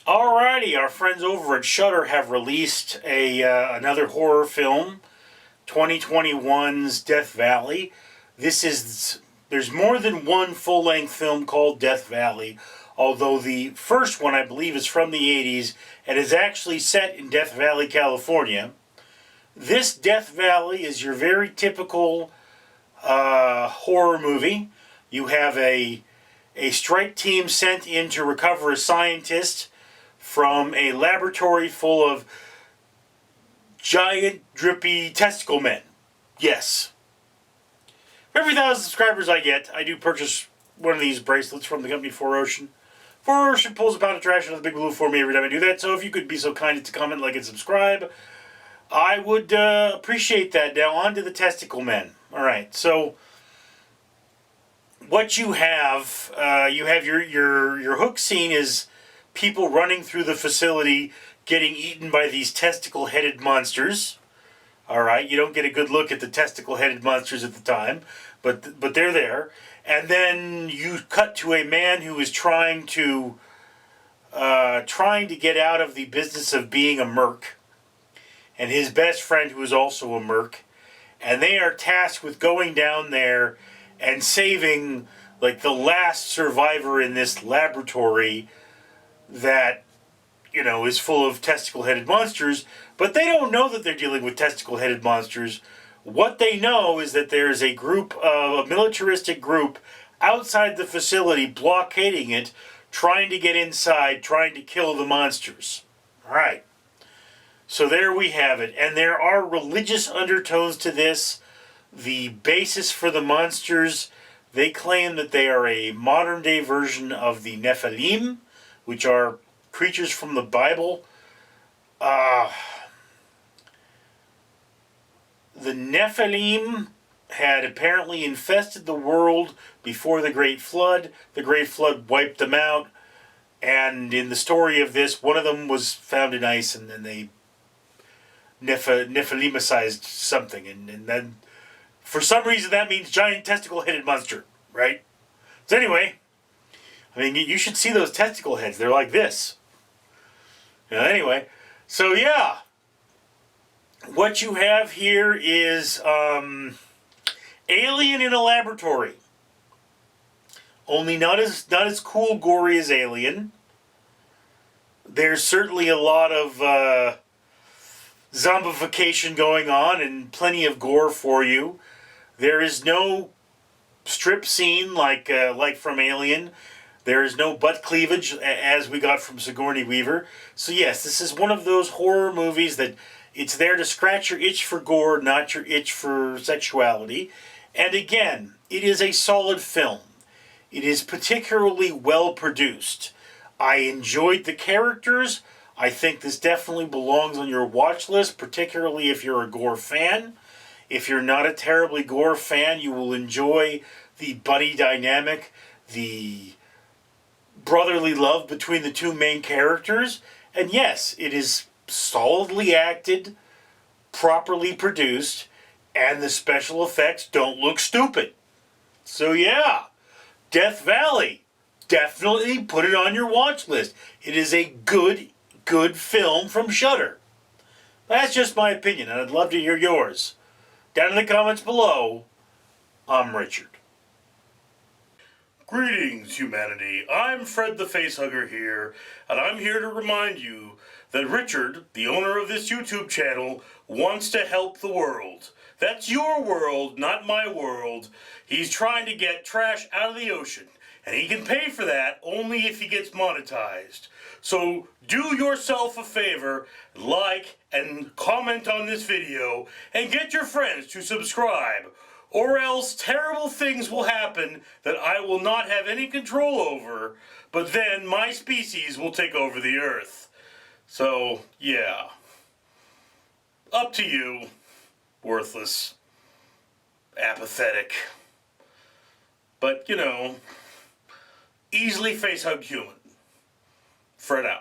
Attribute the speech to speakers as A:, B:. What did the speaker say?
A: Alrighty, our friends over at Shudder have released another horror film, 2021's Death Valley. There's more than one full-length film called Death Valley, although the first one I believe is from the 80s and is actually set in Death Valley, California. This Death Valley is your very typical horror movie. You have a strike team sent in to recover a scientist from a laboratory full of giant, drippy testicle men. Yes. For every 1,000 subscribers I get, I do purchase one of these bracelets from the company 4Ocean. 4Ocean pulls a pound of trash out of the big blue for me every time I do that, so if you could be so kind as to comment, like, and subscribe, I would appreciate that. Now, on to the testicle men. Alright, so what you have your hook scene is people running through the facility getting eaten by these testicle-headed monsters. Alright, you don't get a good look at the testicle-headed monsters at the time, but they're there. And then you cut to a man who is trying to get out of the business of being a merc, and his best friend who is also a merc, and they are tasked with going down there and saving like the last survivor in this laboratory that, you know, is full of testicle-headed monsters, but they don't know that they're dealing with testicle-headed monsters. What they know is that there's a militaristic group outside the facility blockading it, trying to get inside, trying to kill the monsters. Alright. So there we have it. And there are religious undertones to this. The basis for the monsters, they claim that they are a modern-day version of the Nephilim, which are creatures from the Bible. The Nephilim had apparently infested the world before the Great Flood. The Great Flood wiped them out, and in the story of this, one of them was found in ice, and then they Nephilimicized something, and then for some reason that means giant testicle-headed monster, right? So anyway, I mean, you should see those testicle heads. They're like this. Anyway, so yeah. What you have here is Alien in a laboratory. Only not as cool, gory as Alien. There's certainly a lot of zombification going on and plenty of gore for you. There is no strip scene like from Alien. There is no butt cleavage as we got from Sigourney Weaver. So yes, this is one of those horror movies that it's there to scratch your itch for gore, not your itch for sexuality. And again, it is a solid film. It is particularly well produced. I enjoyed the characters. I think this definitely belongs on your watch list, particularly if you're a gore fan. If you're not a terribly gore fan, you will enjoy the buddy dynamic, the brotherly love between the two main characters. And yes, it is solidly acted, properly produced, and the special effects don't look stupid. So yeah, Death Valley, definitely put it on your watch list. It is a good film from Shudder. That's just my opinion, and I'd love to hear yours. Down in the comments below, I'm Richard. Greetings, humanity. I'm Fred the Facehugger here, and I'm here to remind you that Richard, the owner of this YouTube channel, wants to help the world. That's your world, not my world. He's trying to get trash out of the ocean, and he can pay for that only if he gets monetized. So do yourself a favor, like and comment on this video, and get your friends to subscribe, or else terrible things will happen that I will not have any control over, but then my species will take over the earth. So, yeah. Up to you, worthless, apathetic, but, you know, easily face-hug human. Fred out.